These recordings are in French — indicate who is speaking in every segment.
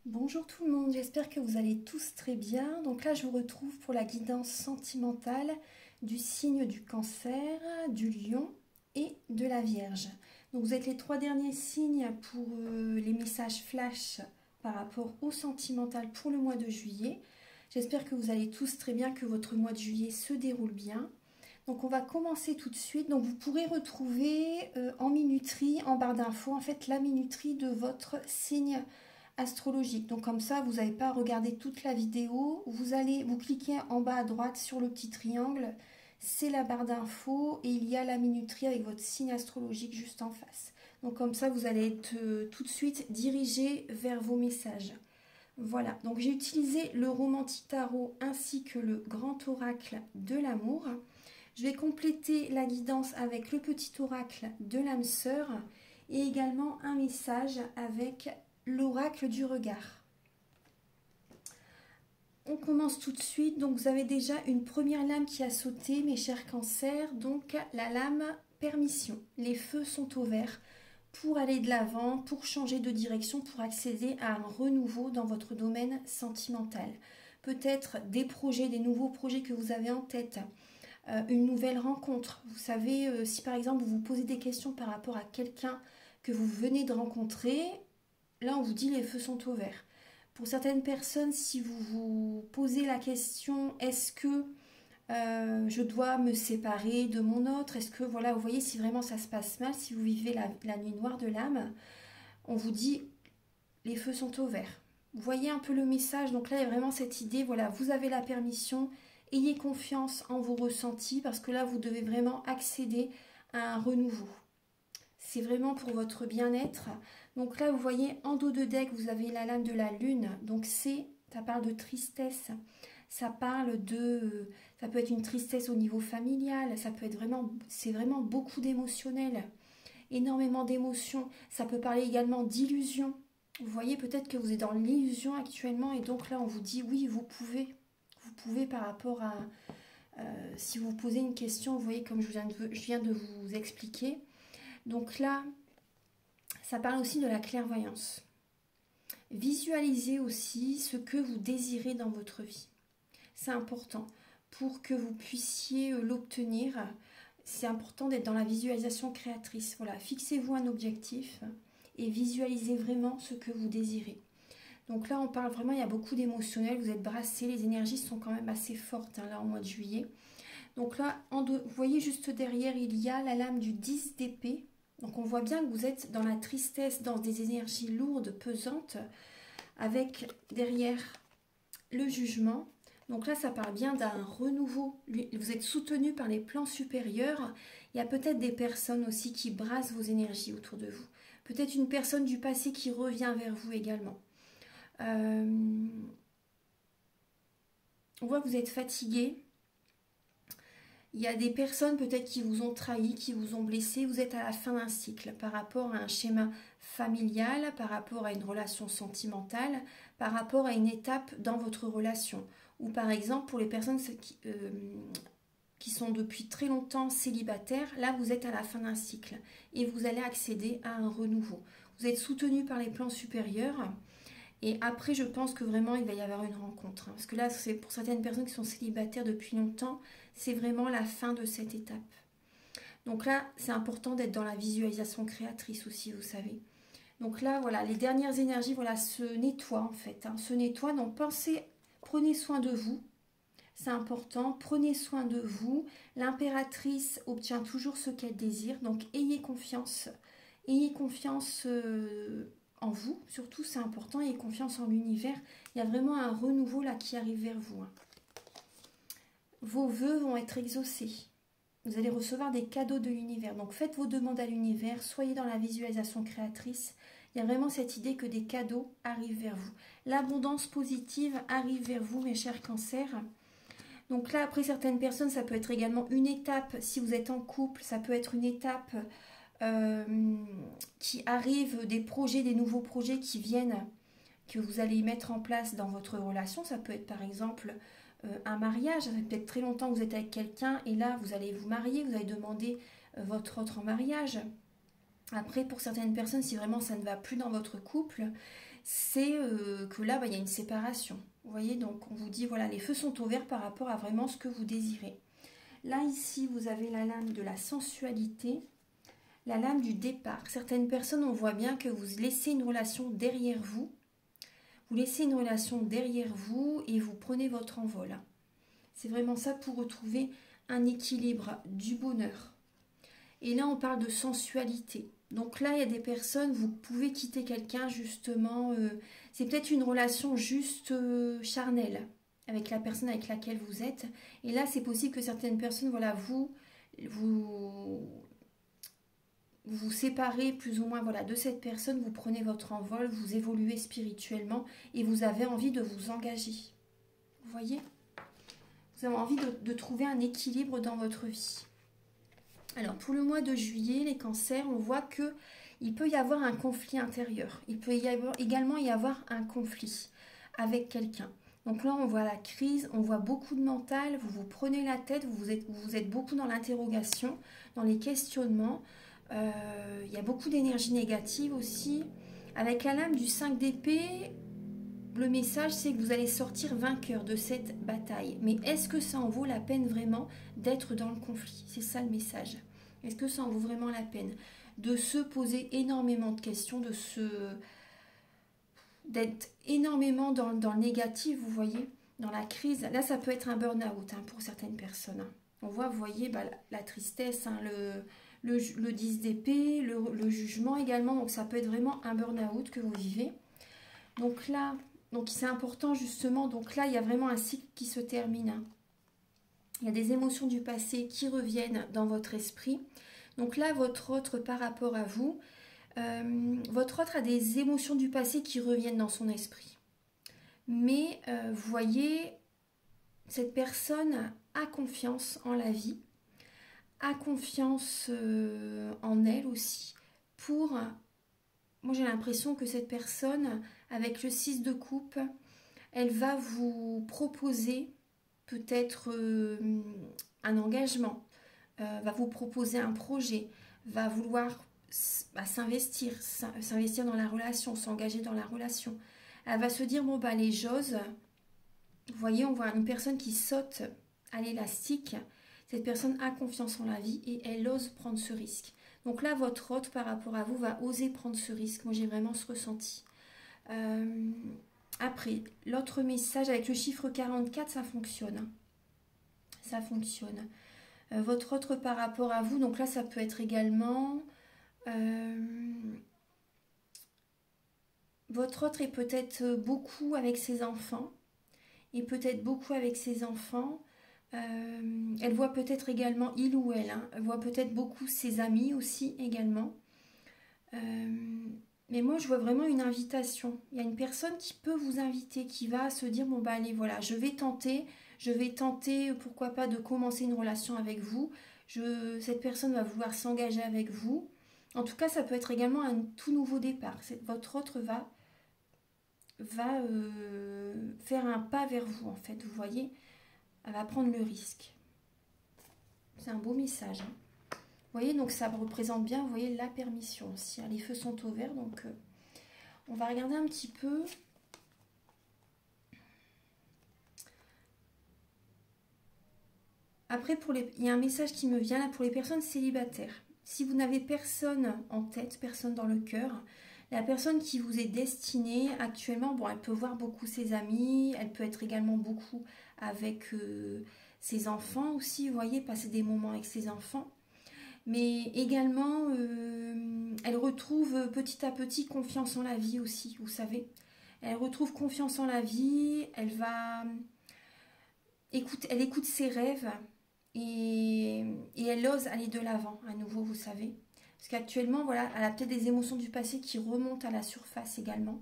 Speaker 1: Bonjour tout le monde, j'espère que vous allez tous très bien. Donc là, je vous retrouve pour la guidance sentimentale du signe du Cancer, du Lion et de la Vierge. Donc vous êtes les trois derniers signes pour les messages flash par rapport au sentimental pour le mois de juillet. J'espère que vous allez tous très bien, que votre mois de juillet se déroule bien. Donc on va commencer tout de suite. Donc vous pourrez retrouver en minuterie, en barre d'infos, en fait la minuterie de votre signe astrologique. Donc comme ça, vous n'avez pas à regarder toute la vidéo. Vous cliquez en bas à droite sur le petit triangle. C'est la barre d'infos et il y a la minuterie avec votre signe astrologique juste en face. Donc comme ça, vous allez être tout de suite dirigé vers vos messages. Voilà, donc j'ai utilisé le romantique tarot ainsi que le grand oracle de l'amour. Je vais compléter la guidance avec le petit oracle de l'âme sœur et également un message avec l'oracle du regard. On commence tout de suite. Donc vous avez déjà une première lame qui a sauté, mes chers cancers. Donc la lame permission. Les feux sont au vert pour aller de l'avant, pour changer de direction, pour accéder à un renouveau dans votre domaine sentimental. Peut-être des projets, des nouveaux projets que vous avez en tête. Une nouvelle rencontre. Vous savez, si par exemple vous vous posez des questions par rapport à quelqu'un que vous venez de rencontrer, là on vous dit les feux sont au vert. Pour certaines personnes, si vous vous posez la question, est-ce que je dois me séparer de mon autre? Est-ce que, voilà, vous voyez, si vraiment ça se passe mal, si vous vivez la nuit noire de l'âme, on vous dit les feux sont au vert. Vous voyez un peu le message, donc là il y a vraiment cette idée, voilà, vous avez la permission, ayez confiance en vos ressentis, parce que là vous devez vraiment accéder à un renouveau. C'est vraiment pour votre bien-être. Donc là, vous voyez, en dos de deck, vous avez la lame de la lune. Donc ça parle de tristesse. Ça parle de... Ça peut être une tristesse au niveau familial. Ça peut être vraiment... C'est vraiment beaucoup d'émotionnel. Énormément d'émotions. Ça peut parler également d'illusion. Vous voyez, peut-être que vous êtes dans l'illusion actuellement. Et donc là, on vous dit, oui, vous pouvez. Vous pouvez par rapport à... si vous posez une question, vous voyez, comme je viens de vous expliquer. Donc là, ça parle aussi de la clairvoyance. Visualisez aussi ce que vous désirez dans votre vie. C'est important pour que vous puissiez l'obtenir. C'est important d'être dans la visualisation créatrice. Voilà, fixez-vous un objectif et visualisez vraiment ce que vous désirez. Donc là, on parle vraiment, il y a beaucoup d'émotionnel. Vous êtes brassé, les énergies sont quand même assez fortes là en mois de juillet. Donc là, vous voyez juste derrière, il y a la lame du 10 d'épée. Donc on voit bien que vous êtes dans la tristesse, dans des énergies lourdes, pesantes, avec derrière le jugement. Donc là, ça parle bien d'un renouveau. Vous êtes soutenu par les plans supérieurs. Il y a peut-être des personnes aussi qui brassent vos énergies autour de vous. Peut-être une personne du passé qui revient vers vous également. On voit que vous êtes fatigué. Il y a des personnes peut-être qui vous ont trahi, qui vous ont blessé. Vous êtes à la fin d'un cycle par rapport à un schéma familial, par rapport à une relation sentimentale, par rapport à une étape dans votre relation. Ou par exemple, pour les personnes qui sont depuis très longtemps célibataires, là vous êtes à la fin d'un cycle et vous allez accéder à un renouveau. Vous êtes soutenu par les plans supérieurs. Et après, je pense que vraiment, il va y avoir une rencontre. Parce que là, c'est pour certaines personnes qui sont célibataires depuis longtemps, c'est vraiment la fin de cette étape. Donc là, c'est important d'être dans la visualisation créatrice aussi, vous savez. Donc là, voilà, les dernières énergies, voilà, se nettoient en fait. Se nettoient. Donc prenez soin de vous. C'est important. Prenez soin de vous. L'impératrice obtient toujours ce qu'elle désire. Donc ayez confiance. Ayez confiance... en vous, surtout c'est important, et confiance en l'univers. Il y a vraiment un renouveau là qui arrive vers vous. Vos vœux vont être exaucés. Vous allez recevoir des cadeaux de l'univers. Donc faites vos demandes à l'univers, soyez dans la visualisation créatrice. Il y a vraiment cette idée que des cadeaux arrivent vers vous. L'abondance positive arrive vers vous, mes chers cancers. Donc là, après certaines personnes, ça peut être également une étape. Si vous êtes en couple, ça peut être une étape... qui arrivent, des projets, des nouveaux projets qui viennent, que vous allez mettre en place dans votre relation. Ça peut être par exemple un mariage. Ça fait peut-être très longtemps que vous êtes avec quelqu'un et là vous allez vous marier, vous allez demander votre autre en mariage. Après, pour certaines personnes, si vraiment ça ne va plus dans votre couple, c'est que là, il y a une séparation. Vous voyez, donc on vous dit, voilà, les feux sont au vert par rapport à vraiment ce que vous désirez. Là, ici, vous avez la lame de la sensualité, la lame du départ. Certaines personnes, on voit bien que vous laissez une relation derrière vous. Vous laissez une relation derrière vous et vous prenez votre envol. C'est vraiment ça pour retrouver un équilibre, du bonheur. Et là, on parle de sensualité. Donc là, il y a des personnes, vous pouvez quitter quelqu'un justement. C'est peut-être une relation juste charnelle avec la personne avec laquelle vous êtes. Et là, c'est possible que certaines personnes, voilà, vous séparez plus ou moins voilà, de cette personne, vous prenez votre envol, vous évoluez spirituellement et vous avez envie de vous engager. Vous voyez? Vous avez envie de trouver un équilibre dans votre vie. Alors, pour le mois de juillet, les cancers, on voit qu'il peut y avoir un conflit intérieur. Il peut également y avoir un conflit avec quelqu'un. Donc là, on voit la crise, on voit beaucoup de mental, vous vous prenez la tête, vous êtes beaucoup dans l'interrogation, dans les questionnements. Il y a beaucoup d'énergie négative aussi. Avec la lame du 5 d'épée, le message, c'est que vous allez sortir vainqueur de cette bataille. Mais est-ce que ça en vaut la peine vraiment d'être dans le conflit? C'est ça le message. Est-ce que ça en vaut vraiment la peine de se poser énormément de questions, d'être énormément dans le négatif, vous voyez, dans la crise? Là, ça peut être un burn-out pour certaines personnes. On voit, vous voyez, la tristesse, le 10 d'épée, le jugement également. Donc, ça peut être vraiment un burn-out que vous vivez. Donc là... Donc c'est important justement, donc là il y a vraiment un cycle qui se termine. Il y a des émotions du passé qui reviennent dans votre esprit. Donc là votre autre par rapport à vous, votre autre a des émotions du passé qui reviennent dans son esprit. Mais vous voyez, cette personne a confiance en la vie, a confiance en elle aussi pour... Moi, j'ai l'impression que cette personne, avec le 6 de coupe, elle va vous proposer peut-être un engagement, va vous proposer un projet, va vouloir s'investir dans la relation, s'engager dans la relation. Elle va se dire, bon, allez, j'ose. Vous voyez, on voit une personne qui saute à l'élastique. Cette personne a confiance en la vie et elle ose prendre ce risque. Donc là, votre hôte, par rapport à vous, va oser prendre ce risque. Moi, j'ai vraiment ce ressenti. Après, l'autre message avec le chiffre 44, ça fonctionne. Ça fonctionne. Votre autre par rapport à vous, donc là, ça peut être également... votre autre est peut-être beaucoup avec ses enfants. Et peut-être beaucoup avec ses enfants. Elle voit peut-être également, il ou elle, elle voit peut-être beaucoup ses amis aussi également. Mais moi, je vois vraiment une invitation. Il y a une personne qui peut vous inviter, qui va se dire, bon, allez, voilà, je vais tenter, pourquoi pas, de commencer une relation avec vous. Cette personne va vouloir s'engager avec vous. En tout cas, ça peut être également un tout nouveau départ. Votre autre va faire un pas vers vous, en fait, vous voyez. Elle va prendre le risque. C'est un beau message. Vous voyez, donc ça représente bien, vous voyez, la permission aussi. Les feux sont au vert, donc on va regarder un petit peu. Après, il y a un message qui me vient là pour les personnes célibataires. Si vous n'avez personne en tête, personne dans le cœur, la personne qui vous est destinée actuellement, bon, elle peut voir beaucoup ses amis, elle peut être également beaucoup avec ses enfants aussi, vous voyez, passer des moments avec ses enfants. Mais également, elle retrouve petit à petit confiance en la vie aussi, vous savez. Elle retrouve confiance en la vie, elle écoute ses rêves et elle ose aller de l'avant à nouveau, vous savez. Parce qu'actuellement, voilà, elle a peut-être des émotions du passé qui remontent à la surface également.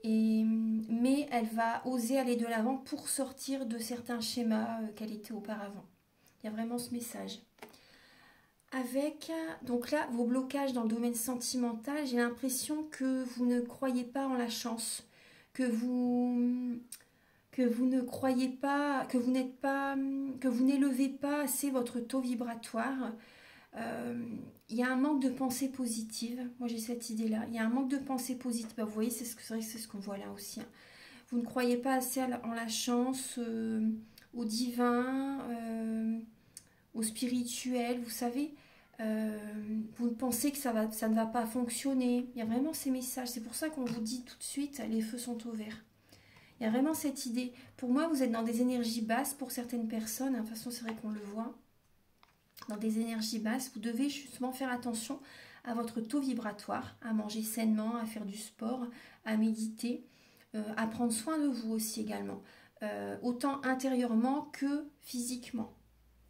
Speaker 1: Mais elle va oser aller de l'avant pour sortir de certains schémas qu'elle était auparavant. Il y a vraiment ce message. Donc là, vos blocages dans le domaine sentimental, j'ai l'impression que vous ne croyez pas en la chance, que vous ne croyez pas, que vous n'élevez pas assez votre taux vibratoire. Il y a un manque de pensée positive. Moi, j'ai cette idée-là. Il y a un manque de pensée positive. Bah, vous voyez, c'est ce qu'on voit là aussi. Hein. Vous ne croyez pas assez en la chance, au divin, au spirituel, vous savez. Vous pensez que ça ne va pas fonctionner. Il y a vraiment ces messages. C'est pour ça qu'on vous dit tout de suite, les feux sont au vert. Il y a vraiment cette idée. Pour moi, vous êtes dans des énergies basses pour certaines personnes. De toute façon, c'est vrai qu'on le voit. Dans des énergies basses, vous devez justement faire attention à votre taux vibratoire, à manger sainement, à faire du sport, à méditer, à prendre soin de vous aussi également, autant intérieurement que physiquement.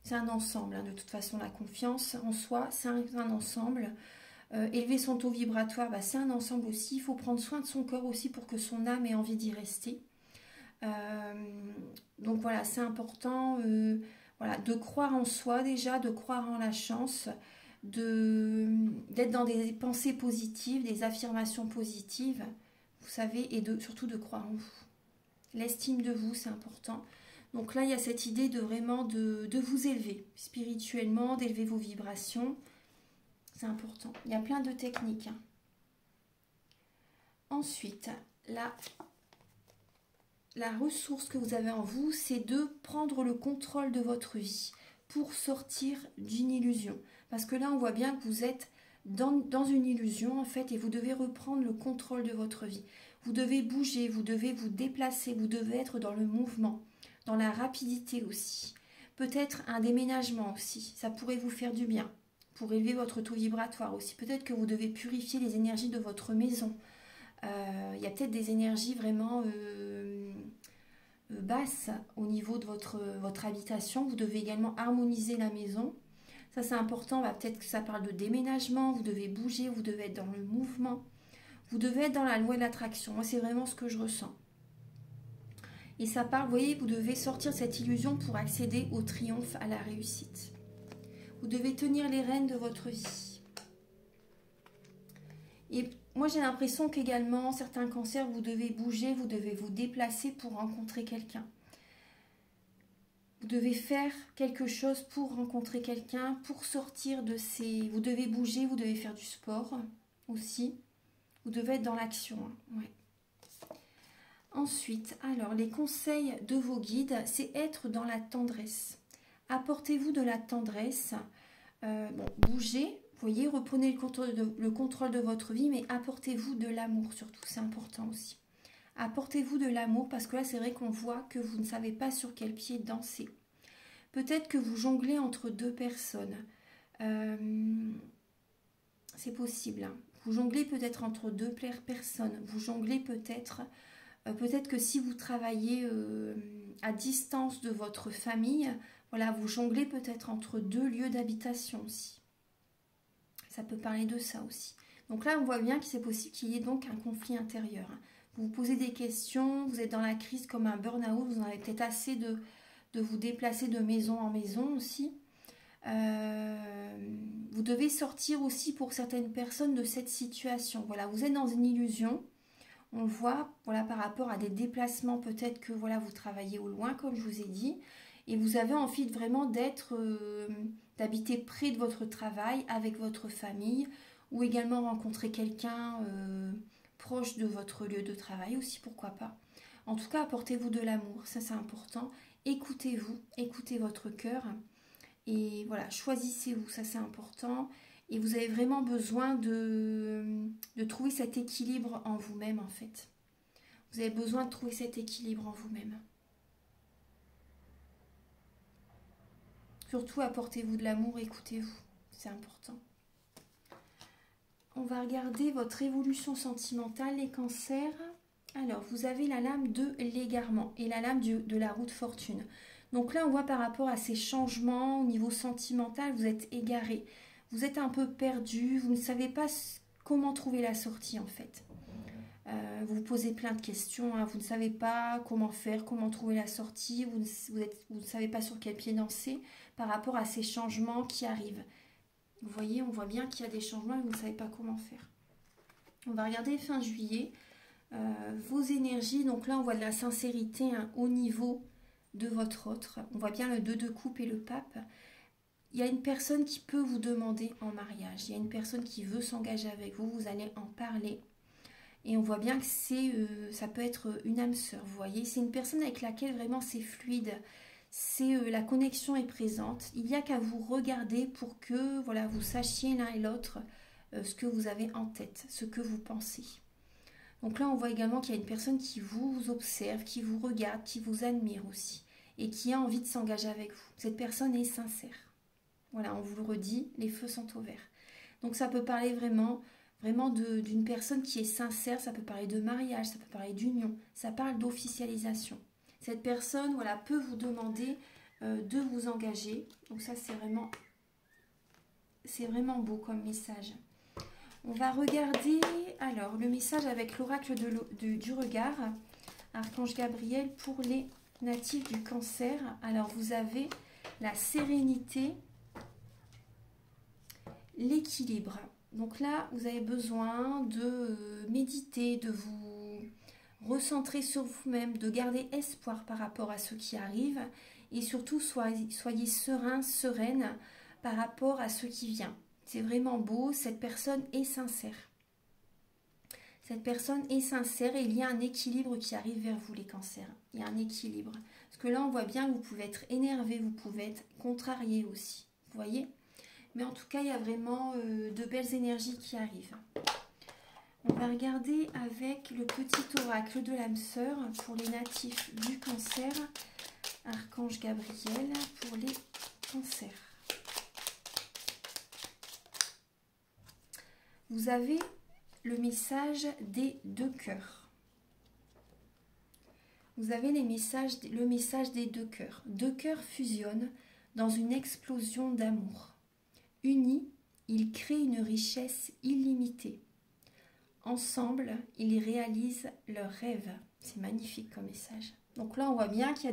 Speaker 1: C'est un ensemble, hein, de toute façon, la confiance en soi, c'est un ensemble. Élever son taux vibratoire, bah, c'est un ensemble aussi. Il faut prendre soin de son corps aussi pour que son âme ait envie d'y rester. Donc voilà, c'est important voilà, de croire en soi déjà, de croire en la chance, d'être dans des pensées positives, des affirmations positives, vous savez, et surtout de croire en vous. L'estime de vous, c'est important. Donc là, il y a cette idée de vraiment de vous élever spirituellement, d'élever vos vibrations. C'est important. Il y a plein de techniques. Hein. Ensuite, la ressource que vous avez en vous, c'est de prendre le contrôle de votre vie pour sortir d'une illusion. Parce que là, on voit bien que vous êtes dans une illusion, en fait, et vous devez reprendre le contrôle de votre vie. Vous devez bouger, vous devez vous déplacer, vous devez être dans le mouvement, dans la rapidité aussi. Peut-être un déménagement aussi, ça pourrait vous faire du bien, pour élever votre taux vibratoire aussi. Peut-être que vous devez purifier les énergies de votre maison. Il y a peut-être des énergies vraiment basses au niveau de votre habitation. Vous devez également harmoniser la maison. Ça, c'est important. Bah, peut-être que ça parle de déménagement. Vous devez bouger, vous devez être dans le mouvement. Vous devez être dans la loi de l'attraction. Moi, c'est vraiment ce que je ressens. Et ça parle, vous voyez, vous devez sortir de cette illusion pour accéder au triomphe, à la réussite. Vous devez tenir les rênes de votre vie. Et moi, j'ai l'impression qu'également, certains cancers, vous devez bouger, vous devez vous déplacer pour rencontrer quelqu'un. Vous devez faire quelque chose pour rencontrer quelqu'un, pour sortir de ces... Vous devez bouger, vous devez faire du sport aussi. Vous devez être dans l'action. Hein. Ouais. Ensuite, alors, les conseils de vos guides, c'est être dans la tendresse. Apportez-vous de la tendresse. Bougez, vous voyez, reprenez le contrôle de votre vie, mais apportez-vous de l'amour surtout, c'est important aussi. Apportez-vous de l'amour parce que là, c'est vrai qu'on voit que vous ne savez pas sur quel pied danser. Peut-être que vous jonglez entre deux personnes. C'est possible. Hein. Vous jonglez peut-être entre deux personnes. Vous jonglez peut-être... peut-être que si vous travaillez à distance de votre famille, voilà, vous jonglez peut-être entre deux lieux d'habitation aussi. Ça peut parler de ça aussi. Donc là, on voit bien que c'est possible qu'il y ait donc un conflit intérieur. Vous vous posez des questions, vous êtes dans la crise comme un burn-out, vous en avez peut-être assez de vous déplacer de maison en maison aussi. Vous devez sortir aussi pour certaines personnes de cette situation. Voilà, vous êtes dans une illusion. On le voit, voilà, par rapport à des déplacements, peut-être que voilà, vous travaillez au loin, comme je vous ai dit, et vous avez envie vraiment d'habiter près de votre travail, avec votre famille, ou également rencontrer quelqu'un proche de votre lieu de travail aussi, pourquoi pas. En tout cas, apportez-vous de l'amour, ça c'est important. Écoutez-vous, écoutez votre cœur, et voilà, choisissez-vous, ça c'est important. Et vous avez vraiment besoin de trouver cet équilibre en vous-même, en fait. Vous avez besoin de trouver cet équilibre en vous-même. Surtout, apportez-vous de l'amour, écoutez-vous. C'est important. On va regarder votre évolution sentimentale, les cancers. Alors, vous avez la lame de l'égarement et la lame de la roue de fortune. Donc là, on voit par rapport à ces changements au niveau sentimental, vous êtes égaré. Vous êtes un peu perdu, vous ne savez pas comment trouver la sortie en fait. Vous vous posez plein de questions, hein, vous ne savez pas comment faire, comment trouver la sortie, vous ne savez pas sur quel pied danser par rapport à ces changements qui arrivent. Vous voyez, on voit bien qu'il y a des changements et vous ne savez pas comment faire. On va regarder fin juillet, vos énergies. Donc là, on voit de la sincérité hein, au niveau de votre autre. On voit bien le 2 de coupe et le pape. il y a une personne qui peut vous demander en mariage. Il y a une personne qui veut s'engager avec vous. Vous allez en parler. Et on voit bien que ça peut être une âme sœur, vous voyez. C'est une personne avec laquelle vraiment c'est fluide. La connexion est présente. Il n'y a qu'à vous regarder pour que voilà, vous sachiez l'un et l'autre ce que vous avez en tête, ce que vous pensez. Donc là, on voit également qu'il y a une personne qui vous observe, qui vous regarde, qui vous admire aussi. Et qui a envie de s'engager avec vous. Cette personne est sincère. Voilà, on vous le redit, les feux sont au vert. Donc ça peut parler vraiment d'une personne qui est sincère, ça peut parler de mariage, ça peut parler d'union, ça parle d'officialisation. Cette personne, voilà, peut vous demander de vous engager. Donc ça, c'est vraiment beau comme message. On va regarder, alors, le message avec l'oracle du regard, Archange Gabriel, pour les natifs du Cancer. Alors, vous avez la sérénité, l'équilibre. Donc là, vous avez besoin de méditer, de vous recentrer sur vous-même, de garder espoir par rapport à ce qui arrive et surtout soyez serein, sereine par rapport à ce qui vient. C'est vraiment beau, cette personne est sincère. Cette personne est sincère et il y a un équilibre qui arrive vers vous les cancers. Il y a un équilibre. Parce que là, on voit bien que vous pouvez être énervé, vous pouvez être contrarié aussi. Vous voyez ? Mais en tout cas, il y a vraiment de belles énergies qui arrivent. On va regarder avec le petit oracle de l'âme sœur pour les natifs du Cancer. Archange Gabriel pour les cancers. Vous avez le message des deux cœurs. Vous avez le message des deux cœurs. Deux cœurs fusionnent dans une explosion d'amour. Unis, ils créent une richesse illimitée. Ensemble, ils réalisent leurs rêves. C'est magnifique comme message. Donc là, on voit bien qu'il y a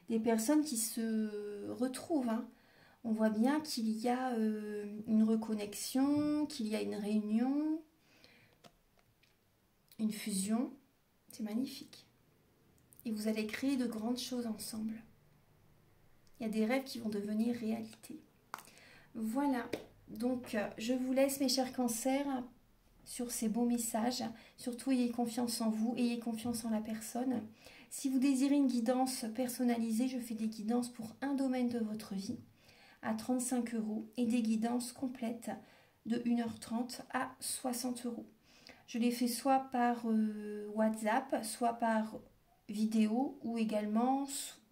Speaker 1: des personnes qui se retrouvent. Hein. On voit bien qu'il y a une reconnexion, qu'il y a une réunion, une fusion. C'est magnifique. Et vous allez créer de grandes choses ensemble. Il y a des rêves qui vont devenir réalité. Voilà. Donc, je vous laisse, mes chers cancers, sur ces beaux messages. Surtout, ayez confiance en vous, ayez confiance en la personne. Si vous désirez une guidance personnalisée, je fais des guidances pour un domaine de votre vie à 35 € et des guidances complètes de 1h30 à 60 €. Je les fais soit par WhatsApp, soit par vidéo ou également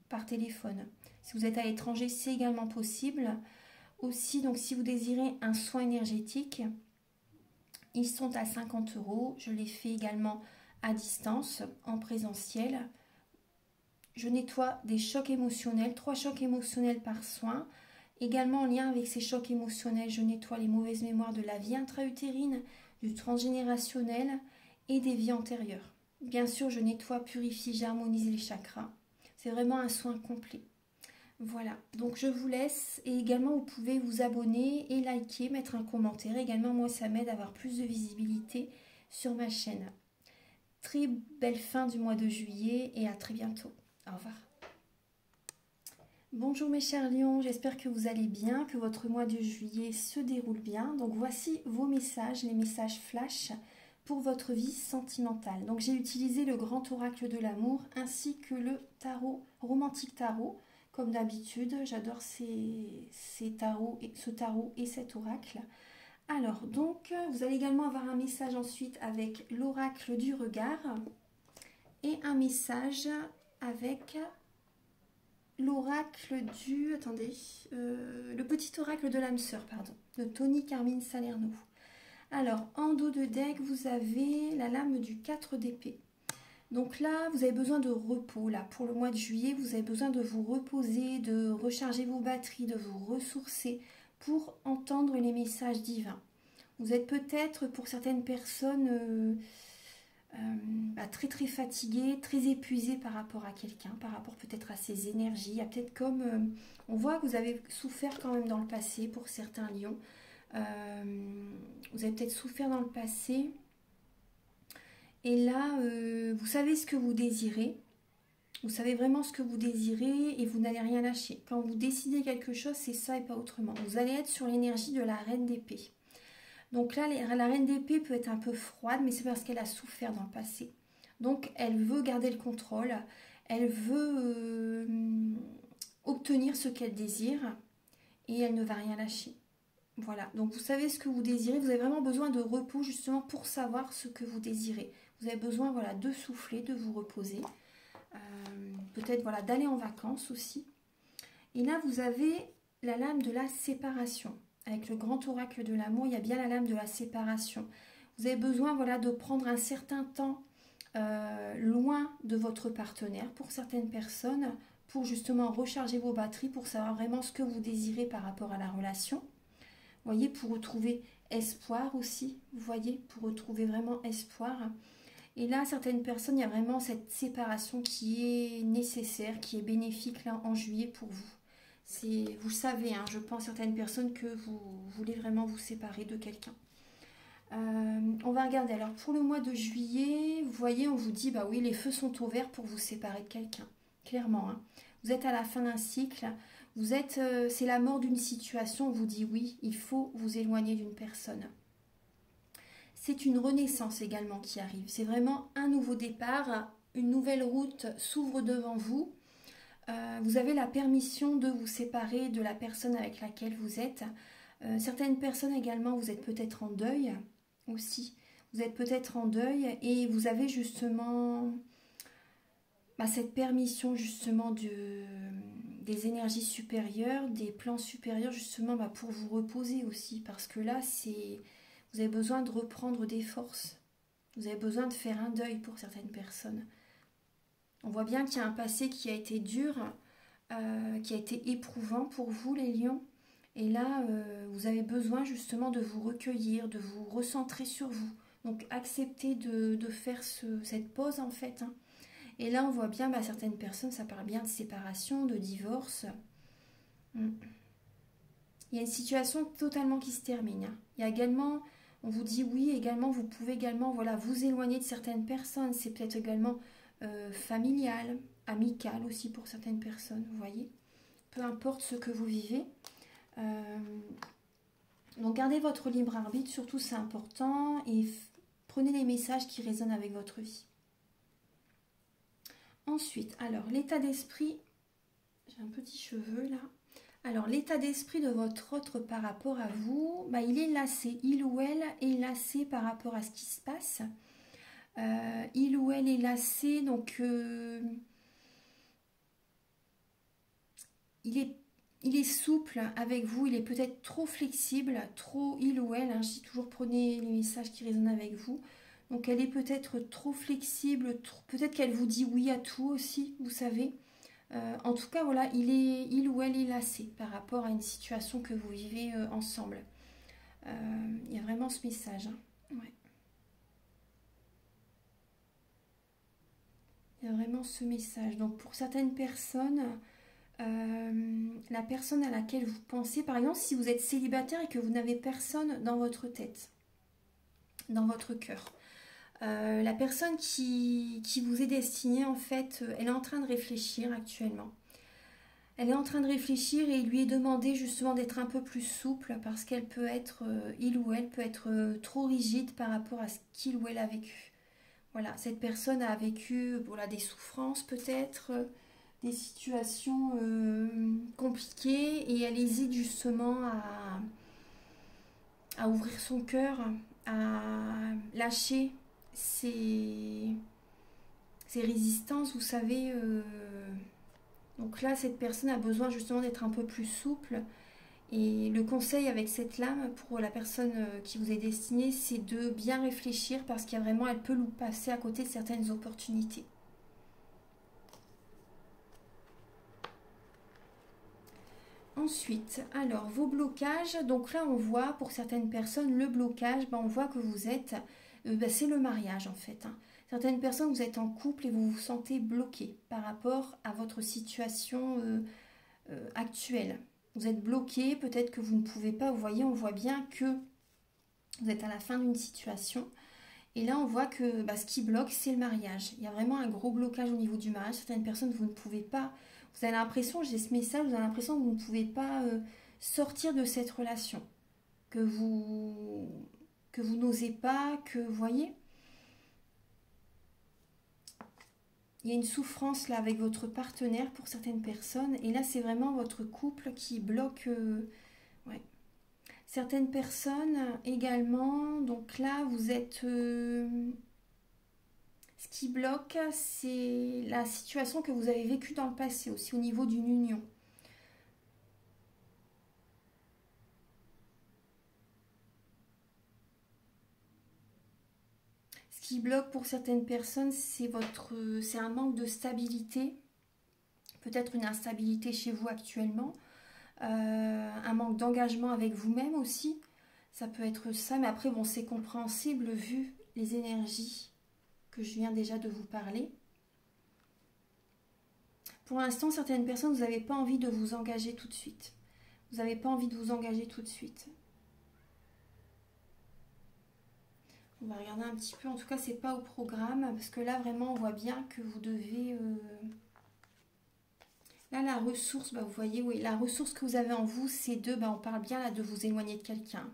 Speaker 1: par téléphone. Si vous êtes à l'étranger, c'est également possible. Aussi, donc si vous désirez un soin énergétique, ils sont à 50 €. Je les fais également à distance, en présentiel. Je nettoie des chocs émotionnels, 3 chocs émotionnels par soin. Également en lien avec ces chocs émotionnels, je nettoie les mauvaises mémoires de la vie intra-utérine, du transgénérationnel et des vies antérieures. Bien sûr, je nettoie, purifie, j'harmonise les chakras. C'est vraiment un soin complet. Voilà, donc je vous laisse et également vous pouvez vous abonner et liker, mettre un commentaire. Également, moi, ça m'aide à avoir plus de visibilité sur ma chaîne. Très belle fin du mois de juillet et à très bientôt. Au revoir. Bonjour mes chers lions, j'espère que vous allez bien, que votre mois de juillet se déroule bien. Donc voici vos messages, les messages flash pour votre vie sentimentale. Donc j'ai utilisé le grand oracle de l'amour ainsi que le tarot, romantique tarot. Comme d'habitude, j'adore ce tarot et cet oracle. Alors donc, vous allez également avoir un message ensuite avec l'oracle du regard et un message avec l'oracle du... Attendez, le petit oracle de l'âme sœur, pardon, de Tony Carmine Salerno. Alors, en dos de deck, vous avez la lame du 4 d'épée. Donc là, vous avez besoin de repos. Là, pour le mois de juillet, vous avez besoin de vous reposer, de recharger vos batteries, de vous ressourcer pour entendre les messages divins. Vous êtes peut-être, pour certaines personnes, très très fatigué, très épuisé par rapport à quelqu'un, par rapport peut-être à ses énergies. Il y a peut-être comme... on voit que vous avez souffert quand même dans le passé pour certains lions. Vous avez peut-être souffert dans le passé. Et là, vous savez ce que vous désirez. Vous savez vraiment ce que vous désirez et vous n'allez rien lâcher. Quand vous décidez quelque chose, c'est ça et pas autrement. Vous allez être sur l'énergie de la reine d'épée. Donc là, la reine d'épée peut être un peu froide, mais c'est parce qu'elle a souffert dans le passé. Donc elle veut garder le contrôle, elle veut obtenir ce qu'elle désire et elle ne va rien lâcher. Voilà, donc vous savez ce que vous désirez, vous avez vraiment besoin de repos justement pour savoir ce que vous désirez. Vous avez besoin voilà, de souffler, de vous reposer, peut-être voilà, d'aller en vacances aussi. Et là, vous avez la lame de la séparation. Avec le grand oracle de l'amour, il y a bien la lame de la séparation. Vous avez besoin voilà, de prendre un certain temps loin de votre partenaire pour certaines personnes, pour justement recharger vos batteries, pour savoir vraiment ce que vous désirez par rapport à la relation. Vous voyez, pour retrouver espoir aussi, vous voyez, pour retrouver vraiment espoir. Et là, certaines personnes, il y a vraiment cette séparation qui est nécessaire, qui est bénéfique là en juillet pour vous. Vous savez, hein, je pense certaines personnes que vous voulez vraiment vous séparer de quelqu'un. On va regarder. Alors pour le mois de juillet, vous voyez, on vous dit, bah oui, les feux sont au vert pour vous séparer de quelqu'un. Clairement, hein. Vous êtes à la fin d'un cycle. C'est la mort d'une situation. On vous dit oui, il faut vous éloigner d'une personne. C'est une renaissance également qui arrive. C'est vraiment un nouveau départ. Une nouvelle route s'ouvre devant vous. Vous avez la permission de vous séparer de la personne avec laquelle vous êtes. Certaines personnes également, vous êtes peut-être en deuil aussi. Vous êtes peut-être en deuil et vous avez justement cette permission justement des énergies supérieures, des plans supérieurs justement pour vous reposer aussi. Parce que là, vous avez besoin de reprendre des forces. Vous avez besoin de faire un deuil pour certaines personnes. On voit bien qu'il y a un passé qui a été dur, qui a été éprouvant pour vous les lions. Et là, vous avez besoin justement de vous recueillir, de vous recentrer sur vous. Donc acceptez de faire cette pause en fait. Hein. Et là, on voit bien, certaines personnes, ça parle bien de séparation, de divorce. Il y a une situation totalement qui se termine. Hein. Il y a également, on vous dit oui, également, vous pouvez également vous éloigner de certaines personnes. C'est peut-être également familial, amical aussi pour certaines personnes, vous voyez. Peu importe ce que vous vivez. Donc gardez votre libre arbitre, surtout c'est important, et prenez les messages qui résonnent avec votre vie. Ensuite, alors l'état d'esprit, j'ai un petit cheveu là. Alors l'état d'esprit de votre autre par rapport à vous, il est lassé, il ou elle est lassé par rapport à ce qui se passe. Il ou elle est lassé, donc il est souple avec vous, il est peut-être trop flexible, trop il ou elle, hein, je dis toujours prenez les messages qui résonnent avec vous. Donc elle est peut-être trop flexible, peut-être qu'elle vous dit oui à tout aussi, vous savez. En tout cas, voilà, il ou elle est lassé par rapport à une situation que vous vivez ensemble. Il y a vraiment ce message. Hein. Ouais. Il y a vraiment ce message. Donc pour certaines personnes, la personne à laquelle vous pensez, par exemple, si vous êtes célibataire et que vous n'avez personne dans votre tête, dans votre cœur, la personne qui vous est destinée, en fait, elle est en train de réfléchir actuellement. Elle est en train de réfléchir et il lui est demandé justement d'être un peu plus souple parce qu'elle peut être, il ou elle peut être trop rigide par rapport à ce qu'il ou elle a vécu. Voilà, cette personne a vécu des souffrances peut-être, des situations compliquées et elle hésite justement à ouvrir son cœur, à lâcher ses résistances, vous savez. Donc là, cette personne a besoin justement d'être un peu plus souple. Et le conseil avec cette lame pour la personne qui vous est destinée, c'est de bien réfléchir parce qu'il y a vraiment, elle peut passer à côté de certaines opportunités. Ensuite, alors vos blocages, donc là on voit pour certaines personnes le blocage, on voit que vous êtes, c'est le mariage en fait. Hein. Certaines personnes, vous êtes en couple et vous vous sentez bloqué par rapport à votre situation actuelle. Vous êtes bloqué, peut-être que vous ne pouvez pas, vous voyez, on voit bien que vous êtes à la fin d'une situation Et là, on voit que bah, ce qui bloque, c'est le mariage. Il y a vraiment un gros blocage au niveau du mariage. Certaines personnes, vous ne pouvez pas... Vous avez l'impression, j'ai ce message, vous avez l'impression que vous ne pouvez pas sortir de cette relation. Que vous n'osez pas, que vous voyez. Il y a une souffrance là avec votre partenaire pour certaines personnes. Et là, c'est vraiment votre couple qui bloque... ouais. Certaines personnes également. Donc là, vous êtes... ce qui bloque, c'est la situation que vous avez vécue dans le passé, aussi au niveau d'une union. Ce qui bloque pour certaines personnes, c'est un manque de stabilité, peut-être une instabilité chez vous actuellement, un manque d'engagement avec vous-même aussi. Ça peut être ça, mais après, bon, c'est compréhensible vu les énergies que je viens déjà de vous parler. Pour l'instant, certaines personnes, vous n'avez pas envie de vous engager tout de suite. Vous n'avez pas envie de vous engager tout de suite. On va regarder un petit peu. En tout cas, c'est pas au programme. Parce que là, vraiment, on voit bien que vous devez... Là, la ressource, bah, vous voyez, oui, la ressource que vous avez en vous, c'est bah, on parle bien là de vous éloigner de quelqu'un.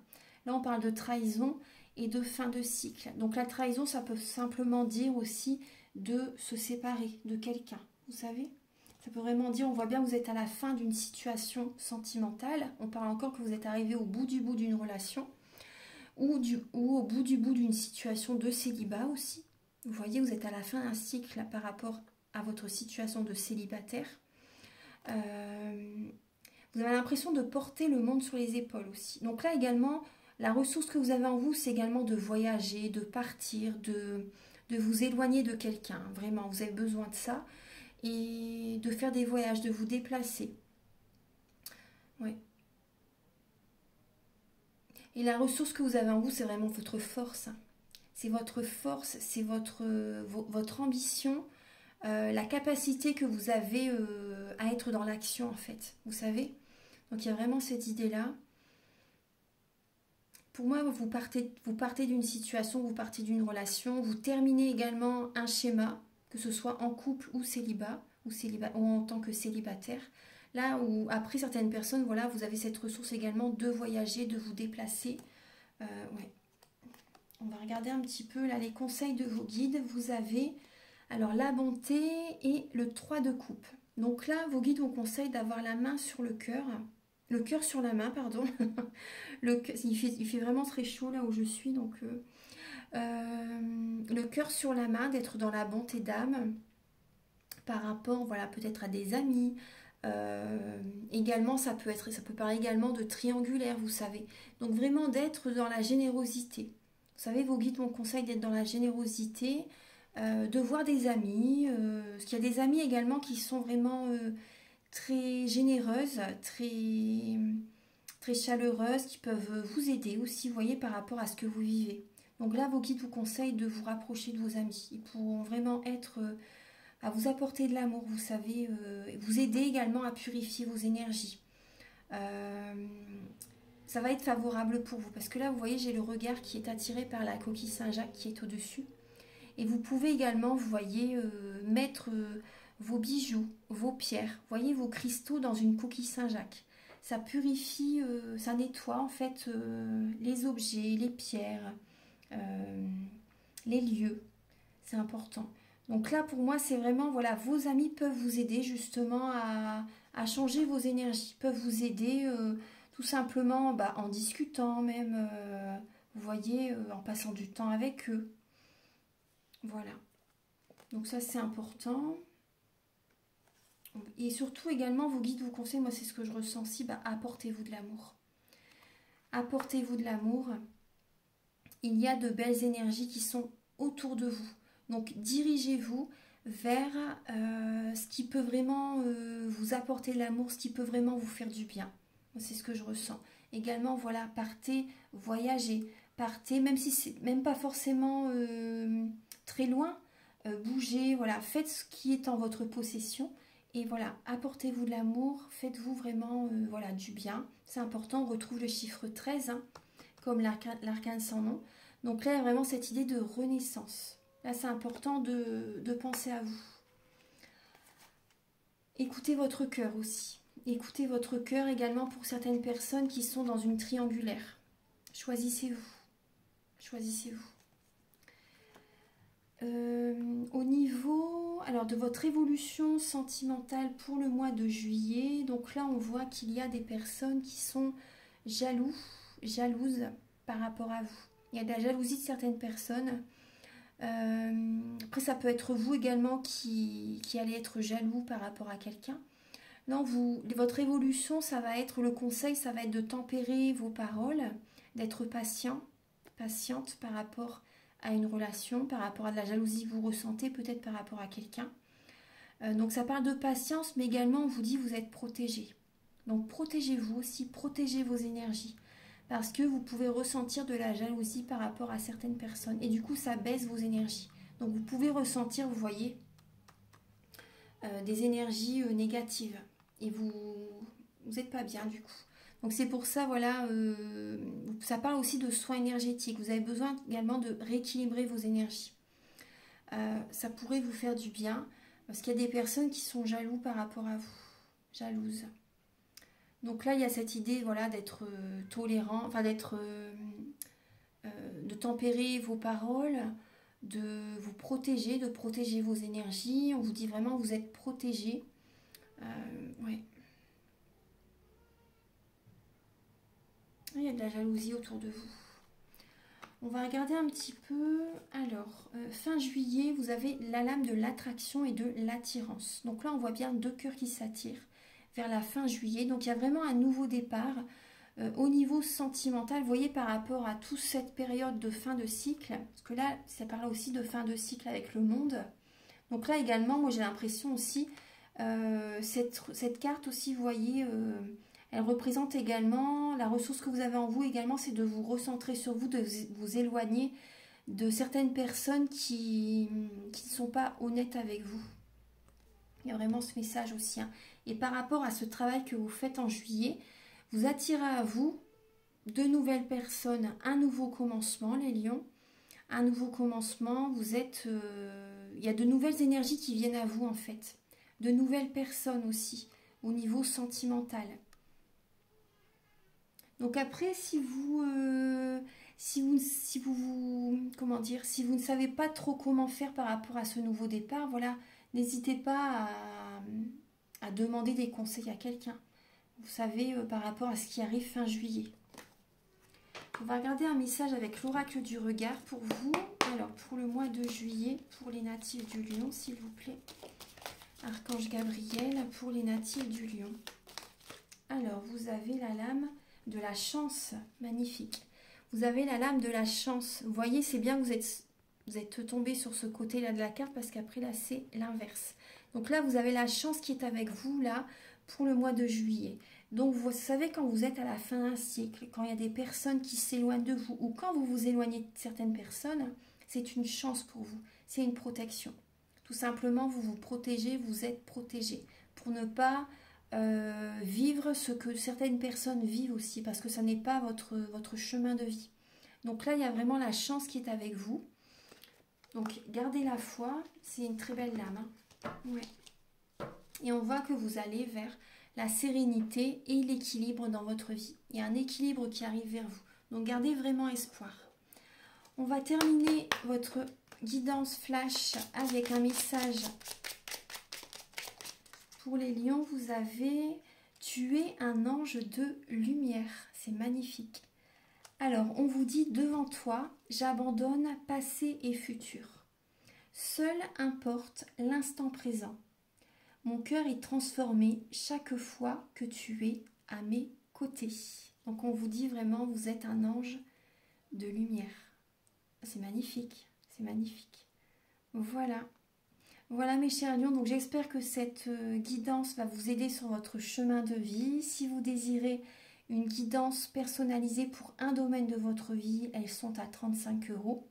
Speaker 1: Là, on parle de trahison et de fin de cycle. Donc, la trahison, ça peut simplement dire aussi de se séparer de quelqu'un. Vous savez ? Ça peut vraiment dire, on voit bien que vous êtes à la fin d'une situation sentimentale. On parle encore que vous êtes arrivé au bout d'une relation ou au bout d'une situation de célibat aussi. Vous voyez, vous êtes à la fin d'un cycle là, par rapport à votre situation de célibataire. Vous avez l'impression de porter le monde sur les épaules aussi. Donc là également, la ressource que vous avez en vous, c'est également de voyager, de partir, de vous éloigner de quelqu'un. Vraiment, vous avez besoin de ça. Et de faire des voyages, de vous déplacer. Ouais. Et la ressource que vous avez en vous, c'est vraiment votre force. C'est votre force, c'est votre ambition, la capacité que vous avez à être dans l'action en fait. Vous savez ? Donc il y a vraiment cette idée-là. Pour moi, vous partez d'une situation, vous partez d'une relation, vous terminez également un schéma, que ce soit en couple ou célibat, ou en tant que célibataire. Là où, après certaines personnes, voilà, vous avez cette ressource également de voyager, de vous déplacer. Ouais. On va regarder un petit peu là les conseils de vos guides. Vous avez alors la bonté et le 3 de coupe. Donc là, vos guides vous conseillent d'avoir la main sur le cœur sur la main, pardon. Il fait vraiment très chaud là où je suis, donc le cœur sur la main, d'être dans la bonté d'âme par rapport, voilà, peut-être à des amis. Également, ça peut parler également de triangulaire, vous savez. Donc vraiment d'être dans la générosité. Vous savez, vos guides vous conseillent d'être dans la générosité, de voir des amis. Parce qu'il y a des amis également qui sont vraiment très généreuses, très chaleureuses, qui peuvent vous aider aussi, vous voyez, par rapport à ce que vous vivez. Donc là, vos guides vous conseillent de vous rapprocher de vos amis. Ils pourront vraiment être à vous apporter de l'amour, vous savez, vous aider également à purifier vos énergies. Ça va être favorable pour vous, parce que là, vous voyez, j'ai le regard qui est attiré par la coquille Saint-Jacques qui est au-dessus. Et vous pouvez également, vous voyez, mettre vos bijoux, vos pierres, vous voyez, vos cristaux dans une coquille Saint-Jacques. Ça purifie, ça nettoie en fait les objets, les pierres, les lieux. C'est important. Donc là, pour moi, c'est vraiment, voilà, vos amis peuvent vous aider justement à changer vos énergies, peuvent vous aider tout simplement en discutant même, vous voyez, en passant du temps avec eux. Voilà. Donc ça, c'est important. Et surtout également, vos guides vous conseillent, moi c'est ce que je ressens aussi, apportez-vous de l'amour. Apportez-vous de l'amour. Il y a de belles énergies qui sont autour de vous. Donc dirigez-vous vers ce qui peut vraiment vous apporter de l'amour, ce qui peut vraiment vous faire du bien. C'est ce que je ressens. Également, voilà, partez, voyagez, partez, même si c'est même pas forcément très loin, bougez, voilà, faites ce qui est en votre possession. Et voilà, apportez-vous de l'amour, faites-vous vraiment voilà, du bien. C'est important, on retrouve le chiffre 13, hein, comme l'arcane sans nom. Donc là, il y a vraiment cette idée de renaissance. Là, c'est important de penser à vous. Écoutez votre cœur aussi. Écoutez votre cœur également pour certaines personnes qui sont dans une triangulaire. Choisissez-vous. Choisissez-vous. Au niveau alors, de votre évolution sentimentale pour le mois de juillet, donc là, on voit qu'il y a des personnes qui sont jalouses par rapport à vous. Il y a de la jalousie de certaines personnes. Après, ça peut être vous également qui allez être jaloux par rapport à quelqu'un. Non, votre évolution, ça va être le conseil, ça va être de tempérer vos paroles, d'être patiente par rapport à une relation, par rapport à de la jalousie que vous ressentez, peut-être par rapport à quelqu'un. Donc ça parle de patience, mais également on vous dit vous êtes protégé. Donc protégez-vous aussi, protégez vos énergies. Parce que vous pouvez ressentir de la jalousie par rapport à certaines personnes. Et du coup, ça baisse vos énergies. Donc vous pouvez ressentir, vous voyez, des énergies négatives. Et vous n'êtes pas bien du coup. Donc c'est pour ça, voilà, ça parle aussi de soins énergétiques. Vous avez besoin également de rééquilibrer vos énergies. Ça pourrait vous faire du bien. Parce qu'il y a des personnes qui sont jaloux par rapport à vous. Jalouses. Donc là, il y a cette idée, voilà, d'être tolérant, enfin de tempérer vos paroles, de vous protéger, de protéger vos énergies. On vous dit vraiment, vous êtes protégé. Ouais. Il y a de la jalousie autour de vous. On va regarder un petit peu. Alors, fin juillet, vous avez la lame de l'attraction et de l'attirance. Donc là, on voit bien deux cœurs qui s'attirent vers la fin juillet. Donc, il y a vraiment un nouveau départ. Au niveau sentimental, vous voyez, par rapport à toute cette période de fin de cycle, parce que là, ça parle aussi de fin de cycle avec le monde. Donc là, également, moi, j'ai l'impression aussi, cette carte aussi, vous voyez... elle représente également, la ressource que vous avez en vous également, c'est de vous recentrer sur vous, de vous éloigner de certaines personnes qui ne sont pas honnêtes avec vous. Il y a vraiment ce message aussi. Hein. Et par rapport à ce travail que vous faites en juillet, vous attirez à vous de nouvelles personnes, un nouveau commencement, les lions. Un nouveau commencement, vous êtes... il y a de nouvelles énergies qui viennent à vous en fait. De nouvelles personnes aussi, au niveau sentimental. Donc après, si vous comment dire, si vous ne savez pas trop comment faire par rapport à ce nouveau départ, voilà, n'hésitez pas à demander des conseils à quelqu'un. Vous savez, par rapport à ce qui arrive fin juillet. On va regarder un message avec l'oracle du regard pour vous. Alors, pour le mois de juillet, pour les natifs du Lion, s'il vous plaît. Archange Gabriel, pour les natifs du Lion. Alors, vous avez la lame de la chance, magnifique. Vous avez la lame de la chance. Vous voyez, c'est bien que vous êtes tombé sur ce côté-là de la carte parce qu'après, là, c'est l'inverse. Donc là, vous avez la chance qui est avec vous, là, pour le mois de juillet. Donc, vous savez, quand vous êtes à la fin d'un cycle, quand il y a des personnes qui s'éloignent de vous, ou quand vous vous éloignez de certaines personnes, c'est une chance pour vous. C'est une protection. Tout simplement, vous vous protégez, vous êtes protégé. Pour ne pas vivre ce que certaines personnes vivent aussi, parce que ça n'est pas votre chemin de vie. Donc là, il y a vraiment la chance qui est avec vous. Donc, gardez la foi. C'est une très belle lame. Hein. Ouais. Et on voit que vous allez vers la sérénité et l'équilibre dans votre vie. Il y a un équilibre qui arrive vers vous. Donc, gardez vraiment espoir. On va terminer votre guidance flash avec un message. Pour les lions, vous avez tué un ange de lumière. C'est magnifique. Alors, on vous dit devant toi, j'abandonne passé et futur. Seul importe l'instant présent. Mon cœur est transformé chaque fois que tu es à mes côtés. Donc, on vous dit vraiment, vous êtes un ange de lumière. C'est magnifique, c'est magnifique. Voilà. Voilà mes chers lions, donc j'espère que cette guidance va vous aider sur votre chemin de vie. Si vous désirez une guidance personnalisée pour un domaine de votre vie, elles sont à 35 €.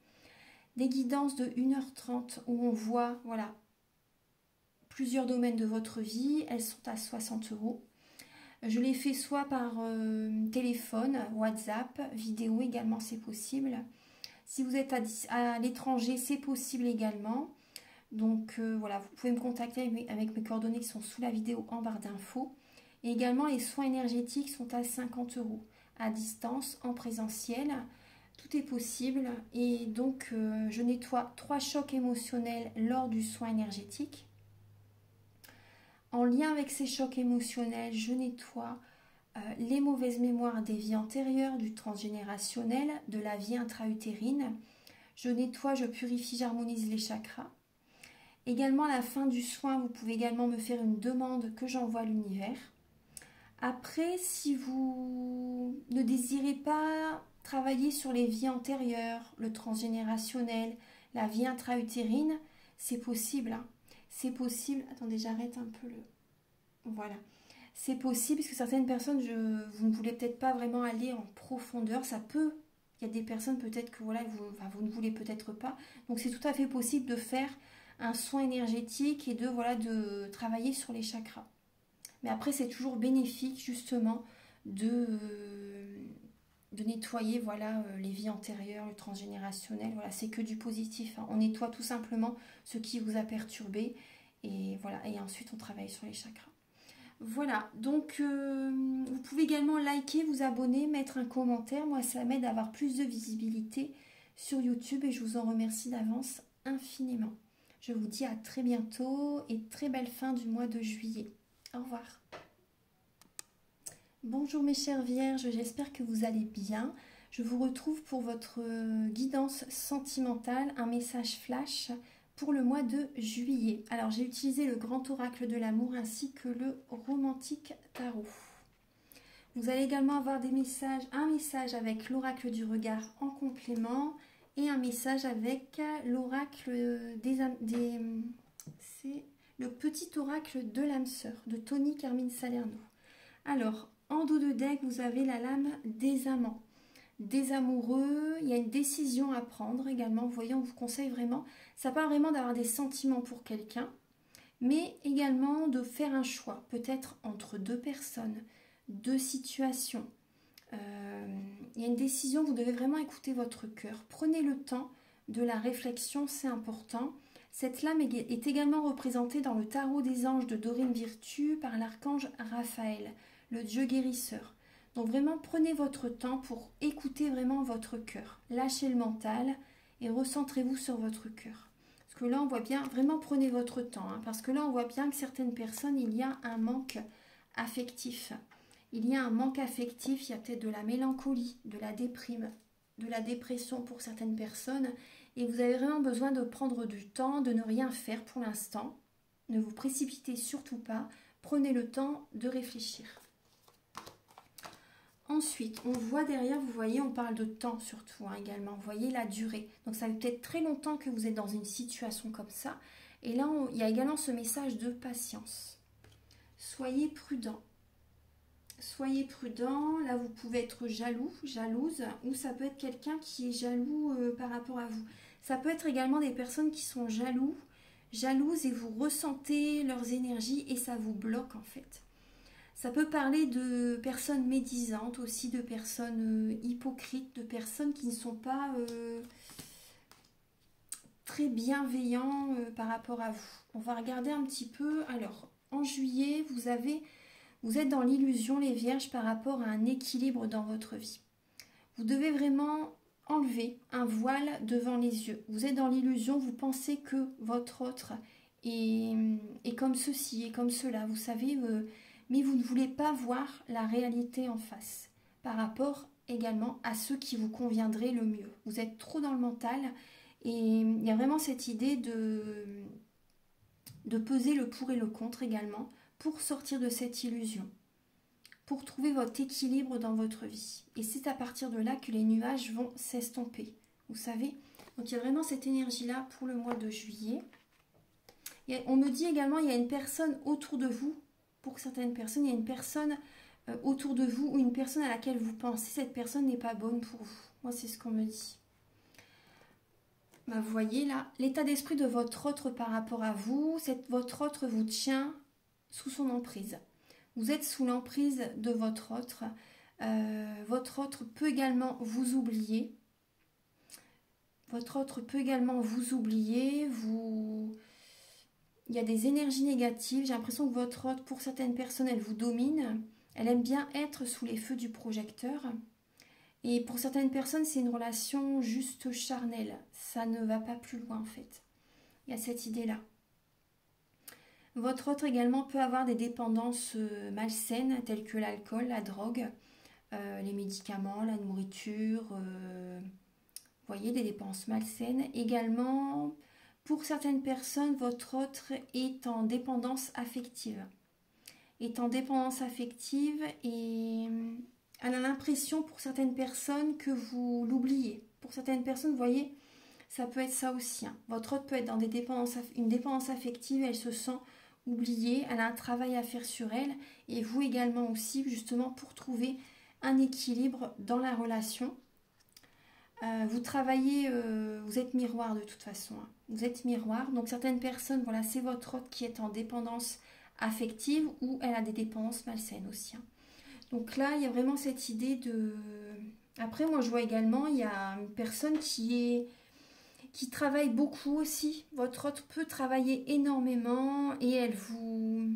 Speaker 1: Des guidances de 1h30 où on voit voilà, plusieurs domaines de votre vie, elles sont à 60 €. Je les fais soit par téléphone, WhatsApp, vidéo également c'est possible. Si vous êtes à l'étranger, c'est possible également. Donc voilà, vous pouvez me contacter avec mes coordonnées qui sont sous la vidéo en barre d'infos. Et également, les soins énergétiques sont à 50 € à distance, en présentiel. Tout est possible. Et donc, je nettoie 3 chocs émotionnels lors du soin énergétique. En lien avec ces chocs émotionnels, je nettoie les mauvaises mémoires des vies antérieures, du transgénérationnel, de la vie intra-utérine. Je nettoie, je purifie, j'harmonise les chakras. Également, à la fin du soin, vous pouvez également me faire une demande que j'envoie à l'univers. Après, si vous ne désirez pas travailler sur les vies antérieures, le transgénérationnel, la vie intra-utérine, c'est possible. Hein. C'est possible. Attendez, j'arrête un peu le... Voilà. C'est possible parce que certaines personnes, vous ne voulez peut-être pas vraiment aller en profondeur. Ça peut. Il y a des personnes peut-être que voilà, vous ne voulez peut-être pas. Donc c'est tout à fait possible de faire un soin énergétique et de travailler sur les chakras. Mais après, c'est toujours bénéfique justement de nettoyer les vies antérieures, le transgénérationnel. Voilà, c'est que du positif. Hein. On nettoie tout simplement ce qui vous a perturbé et voilà. Et ensuite, on travaille sur les chakras. Voilà, donc vous pouvez également liker, vous abonner, mettre un commentaire. Moi, ça m'aide à avoir plus de visibilité sur YouTube et je vous en remercie d'avance infiniment. Je vous dis à très bientôt et très belle fin du mois de juillet. Au revoir. Bonjour mes chères vierges, j'espère que vous allez bien. Je vous retrouve pour votre guidance sentimentale, un message flash pour le mois de juillet. Alors j'ai utilisé le grand oracle de l'amour ainsi que le romantique tarot. Vous allez également avoir un message avec l'oracle du regard en complément et un message avec l'oracle c'est le petit oracle de l'âme sœur de Tony Carmine Salerno. Alors, en dos de deck, vous avez la lame des amants, des amoureux. Il y a une décision à prendre également. Vous voyez, on vous conseille vraiment, ça parle vraiment d'avoir des sentiments pour quelqu'un, mais également de faire un choix, peut-être entre deux personnes, deux situations. Il y a une décision, vous devez vraiment écouter votre cœur. Prenez le temps de la réflexion, c'est important. Cette lame est également représentée dans le tarot des anges de Dorine Virtue par l'archange Raphaël, le dieu guérisseur. Donc vraiment, prenez votre temps pour écouter vraiment votre cœur. Lâchez le mental et recentrez-vous sur votre cœur. Parce que là, on voit bien, vraiment prenez votre temps. Hein, parce que là, on voit bien que certaines personnes, il y a un manque affectif. Il y a un manque affectif, il y a peut-être de la mélancolie, de la déprime, de la dépression pour certaines personnes. Et vous avez vraiment besoin de prendre du temps, de ne rien faire pour l'instant. Ne vous précipitez surtout pas. Prenez le temps de réfléchir. Ensuite, on voit derrière, vous voyez, on parle de temps surtout également. Vous voyez la durée. Donc ça fait peut-être très longtemps que vous êtes dans une situation comme ça. Et là, il y a également ce message de patience. Soyez prudent. Soyez prudent. Là, vous pouvez être jaloux, jalouse, ou ça peut être quelqu'un qui est jaloux par rapport à vous. Ça peut être également des personnes qui sont jalouses et vous ressentez leurs énergies et ça vous bloque en fait. Ça peut parler de personnes médisantes aussi, de personnes hypocrites, de personnes qui ne sont pas très bienveillants par rapport à vous. On va regarder un petit peu. Alors, en juillet, vous êtes dans l'illusion, les vierges, par rapport à un équilibre dans votre vie. Vous devez vraiment enlever un voile devant les yeux. Vous êtes dans l'illusion, vous pensez que votre autre est comme ceci, est comme cela, vous savez, mais vous ne voulez pas voir la réalité en face, par rapport également à ceux qui vous conviendraient le mieux. Vous êtes trop dans le mental et il y a vraiment cette idée de peser le pour et le contre également pour sortir de cette illusion, pour trouver votre équilibre dans votre vie. Et c'est à partir de là que les nuages vont s'estomper, vous savez. Donc il y a vraiment cette énergie-là pour le mois de juillet. On me dit également, il y a une personne autour de vous, pour certaines personnes, il y a une personne autour de vous ou une personne à laquelle vous pensez, cette personne n'est pas bonne pour vous. Moi, c'est ce qu'on me dit. Bah, vous voyez là, l'état d'esprit de votre autre par rapport à vous, votre autre vous tient sous son emprise. Vous êtes sous l'emprise de votre autre. Votre autre peut également vous oublier. Votre autre peut également vous oublier, il y a des énergies négatives. J'ai l'impression que votre autre, pour certaines personnes, elle vous domine. Elle aime bien être sous les feux du projecteur. Et pour certaines personnes, c'est une relation juste charnelle. Ça ne va pas plus loin en fait. Il y a cette idée-là. Votre autre également peut avoir des dépendances malsaines telles que l'alcool, la drogue, les médicaments, la nourriture, vous voyez, des dépenses malsaines. Également, pour certaines personnes, votre autre est en dépendance affective. Est en dépendance affective et elle a l'impression pour certaines personnes que vous l'oubliez. Pour certaines personnes, vous voyez, ça peut être ça aussi. Hein. Votre autre peut être dans une dépendance affective, elle se sent oubliée, elle a un travail à faire sur elle, et vous également aussi, justement, pour trouver un équilibre dans la relation. Vous travaillez, vous êtes miroir de toute façon. Hein. Vous êtes miroir, donc certaines personnes, voilà, c'est votre autre qui est en dépendance affective ou elle a des dépendances malsaines aussi. Hein. Donc là, il y a vraiment cette idée de... Après, moi, je vois également, il y a une personne qui travaille beaucoup aussi. Votre autre peut travailler énormément et elle vous...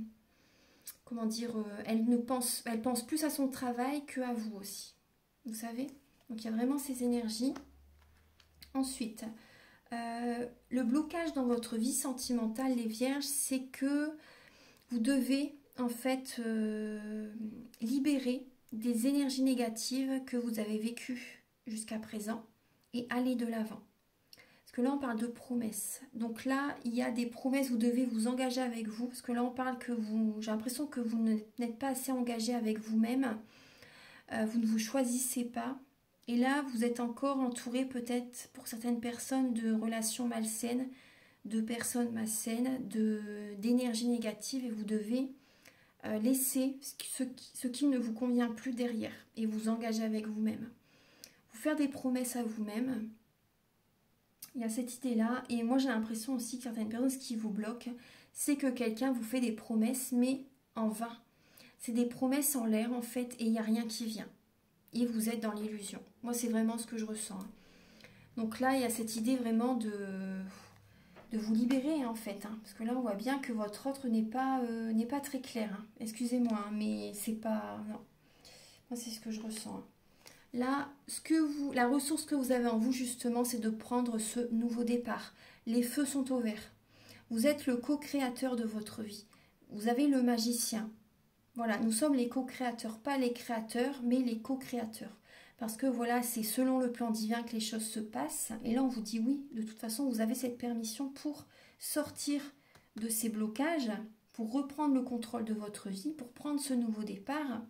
Speaker 1: Comment dire, elle pense plus à son travail qu'à vous aussi. Vous savez? Donc il y a vraiment ces énergies. Ensuite, le blocage dans votre vie sentimentale, les vierges, c'est que vous devez en fait libérer des énergies négatives que vous avez vécues jusqu'à présent et aller de l'avant. Parce que là, on parle de promesses. Donc là, il y a des promesses, vous devez vous engager avec vous. Parce que là, on parle que vous... J'ai l'impression que vous n'êtes pas assez engagé avec vous-même. Vous ne vous choisissez pas. Et là, vous êtes encore entouré peut-être, pour certaines personnes, de relations malsaines, de personnes malsaines, d'énergie négative. Et vous devez laisser ce qui ne vous convient plus derrière. Et vous engager avec vous-même. Vous faire des promesses à vous-même. Il y a cette idée-là. Et moi, j'ai l'impression aussi que certaines personnes, ce qui vous bloque, c'est que quelqu'un vous fait des promesses, mais en vain. C'est des promesses en l'air, en fait, et il n'y a rien qui vient. Et vous êtes dans l'illusion. Moi, c'est vraiment ce que je ressens. Donc là, il y a cette idée vraiment de vous libérer, en fait. Hein. Parce que là, on voit bien que votre autre n'est pas très clair. Hein. Excusez-moi, hein, mais c'est pas... Non. Moi, c'est ce que je ressens. Hein. Là, la ressource que vous avez en vous, justement, c'est de prendre ce nouveau départ. Les feux sont au vert. Vous êtes le co-créateur de votre vie. Vous avez le magicien. Voilà, nous sommes les co-créateurs, pas les créateurs, mais les co-créateurs. Parce que voilà, c'est selon le plan divin que les choses se passent. Et là, on vous dit oui, de toute façon, vous avez cette permission pour sortir de ces blocages, pour reprendre le contrôle de votre vie, pour prendre ce nouveau départ.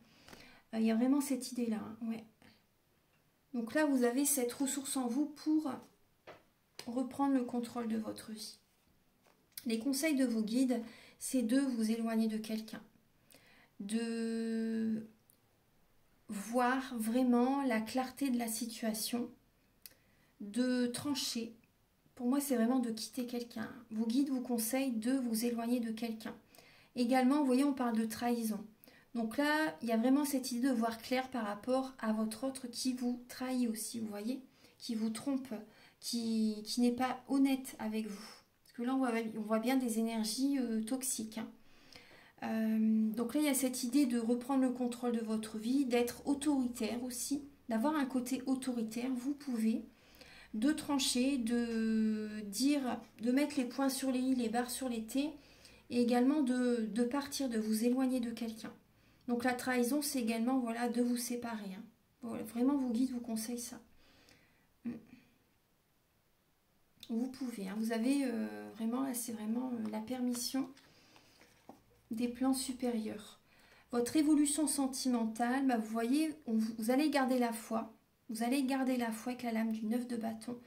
Speaker 1: Il y a vraiment cette idée-là. Hein, ouais. Donc là, vous avez cette ressource en vous pour reprendre le contrôle de votre vie. Les conseils de vos guides, c'est de vous éloigner de quelqu'un. De voir vraiment la clarté de la situation, de trancher. Pour moi, c'est vraiment de quitter quelqu'un. Vos guides vous conseillent de vous éloigner de quelqu'un. Également, vous voyez, on parle de trahison. Donc là, il y a vraiment cette idée de voir clair par rapport à votre autre qui vous trahit aussi, vous voyez, qui vous trompe, qui n'est pas honnête avec vous. Parce que là, on voit bien des énergies toxiques. Hein. Donc là, il y a cette idée de reprendre le contrôle de votre vie, d'être autoritaire aussi, d'avoir un côté autoritaire. Vous pouvez, de trancher, de dire, de mettre les points sur les i, les barres sur les t, et également de partir, de vous éloigner de quelqu'un. Donc la trahison, c'est également voilà, de vous séparer. Hein. Voilà, vraiment, vos guides vous conseillent ça. Vous pouvez, hein. Vous avez vraiment, là, c'est vraiment la permission des plans supérieurs. Votre évolution sentimentale, bah, vous voyez, vous allez garder la foi. Vous allez garder la foi avec la lame du 9 de bâton.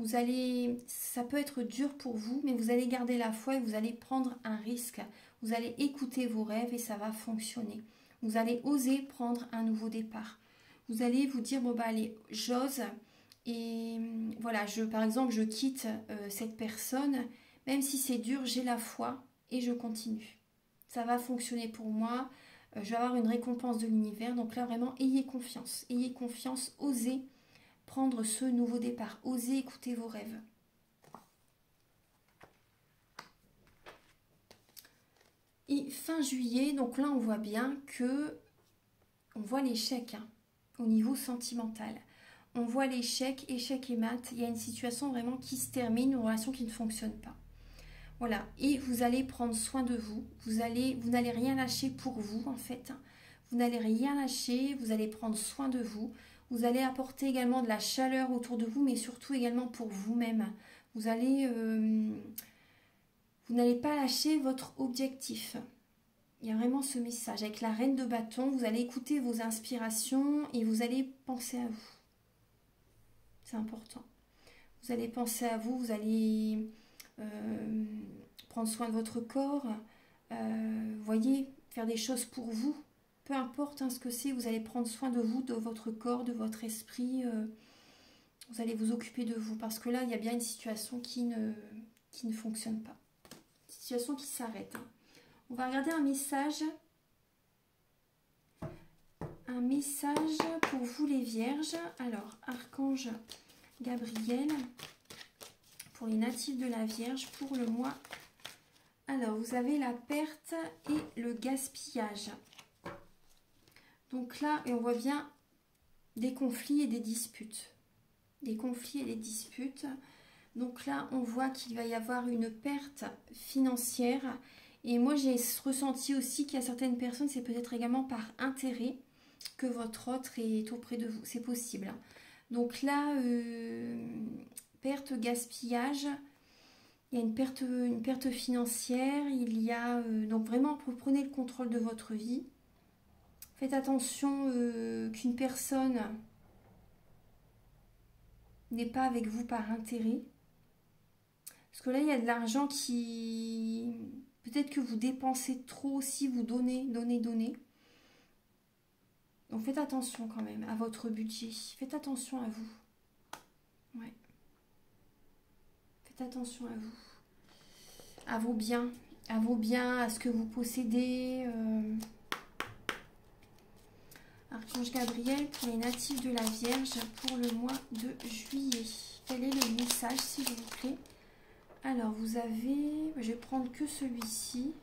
Speaker 1: Ça peut être dur pour vous, mais vous allez garder la foi et vous allez prendre un risque. Vous allez écouter vos rêves et ça va fonctionner. Vous allez oser prendre un nouveau départ. Vous allez vous dire, bon bah allez, j'ose. Et voilà, par exemple, je quitte cette personne. Même si c'est dur, j'ai la foi et je continue. Ça va fonctionner pour moi. Je vais avoir une récompense de l'univers. Donc là, vraiment, ayez confiance. Ayez confiance, osez prendre ce nouveau départ. Osez écouter vos rêves. Et fin juillet, donc là on voit bien que on voit l'échec hein, au niveau sentimental. On voit l'échec, échec et mat. Il y a une situation vraiment qui se termine, une relation qui ne fonctionne pas. Voilà, et vous allez prendre soin de vous. Vous n'allez rien lâcher pour vous en fait. Vous n'allez rien lâcher, vous allez prendre soin de vous. Vous allez apporter également de la chaleur autour de vous, mais surtout également pour vous-même. Vous n'allez pas lâcher votre objectif. Il y a vraiment ce message. Avec la reine de bâton, vous allez écouter vos inspirations et vous allez penser à vous. C'est important. Vous allez penser à vous, vous allez prendre soin de votre corps. Voyez, faire des choses pour vous. Peu importe hein, ce que c'est, vous allez prendre soin de vous, de votre corps, de votre esprit. Vous allez vous occuper de vous. Parce que là, il y a bien une situation qui ne fonctionne pas. Une situation qui s'arrête. Hein. On va regarder un message. Un message pour vous les vierges. Alors, Archange Gabriel, pour les natifs de la Vierge, pour le mois. Alors, vous avez la perte et le gaspillage. Donc là, et on voit bien des conflits et des disputes. Des conflits et des disputes. Donc là, on voit qu'il va y avoir une perte financière. Et moi, j'ai ressenti aussi qu'il y a certaines personnes, c'est peut-être également par intérêt que votre autre est auprès de vous. C'est possible. Donc là, perte, gaspillage, il y a une perte financière. Il y a donc vraiment, prenez le contrôle de votre vie. Faites attention qu'une personne n'est pas avec vous par intérêt. Parce que là, il y a de l'argent qui... Peut-être que vous dépensez trop aussi, vous donnez. Donc faites attention quand même à votre budget. Faites attention à vous. Ouais. Faites attention à vous. À vos biens. À vos biens, à ce que vous possédez. Archange Gabriel pour les natifs de la Vierge pour le mois de juillet. Quel est le message, s'il vous plaît? Alors, vous avez... Je vais prendre que celui-ci.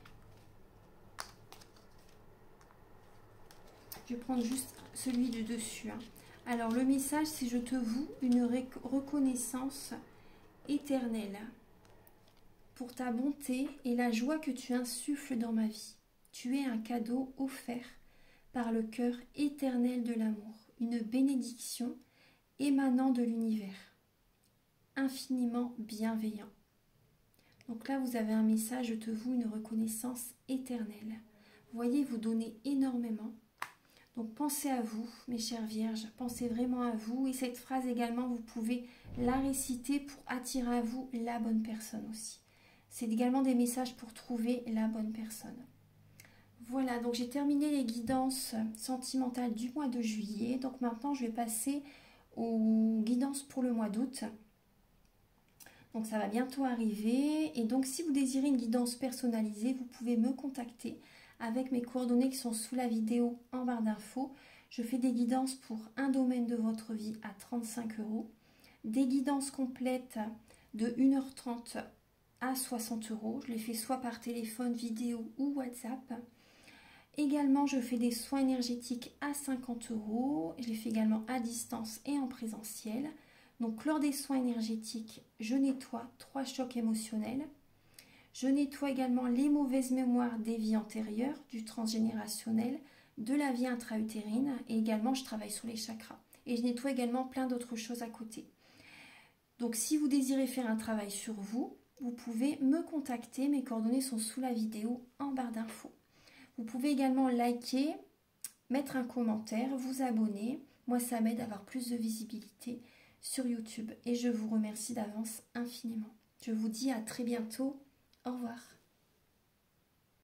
Speaker 1: Je vais prendre juste celui du dessus. Hein. Alors, le message, c'est « Je te voue une reconnaissance éternelle pour ta bonté et la joie que tu insuffles dans ma vie. Tu es un cadeau offert par le cœur éternel de l'amour, une bénédiction émanant de l'univers, infiniment bienveillant. » Donc là, vous avez un message, je te voue une reconnaissance éternelle. Vous voyez, vous donnez énormément. Donc pensez à vous, mes chères vierges, pensez vraiment à vous. Et cette phrase également, vous pouvez la réciter pour attirer à vous la bonne personne aussi. C'est également des messages pour trouver la bonne personne. Voilà, donc j'ai terminé les guidances sentimentales du mois de juillet. Donc maintenant, je vais passer aux guidances pour le mois d'août. Donc ça va bientôt arriver. Et donc si vous désirez une guidance personnalisée, vous pouvez me contacter avec mes coordonnées qui sont sous la vidéo en barre d'infos. Je fais des guidances pour un domaine de votre vie à 35 €. Des guidances complètes de 1h30 à 60 €. Je les fais soit par téléphone, vidéo ou WhatsApp. Également, je fais des soins énergétiques à 50 €. Je les fais également à distance et en présentiel. Donc, lors des soins énergétiques, je nettoie 3 chocs émotionnels. Je nettoie également les mauvaises mémoires des vies antérieures, du transgénérationnel, de la vie intra-utérine. Et également, je travaille sur les chakras. Et je nettoie également plein d'autres choses à côté. Donc, si vous désirez faire un travail sur vous, vous pouvez me contacter. Mes coordonnées sont sous la vidéo en barre d'infos. Vous pouvez également liker, mettre un commentaire, vous abonner. Moi, ça m'aide à avoir plus de visibilité sur YouTube. Et je vous remercie d'avance infiniment. Je vous dis à très bientôt. Au revoir.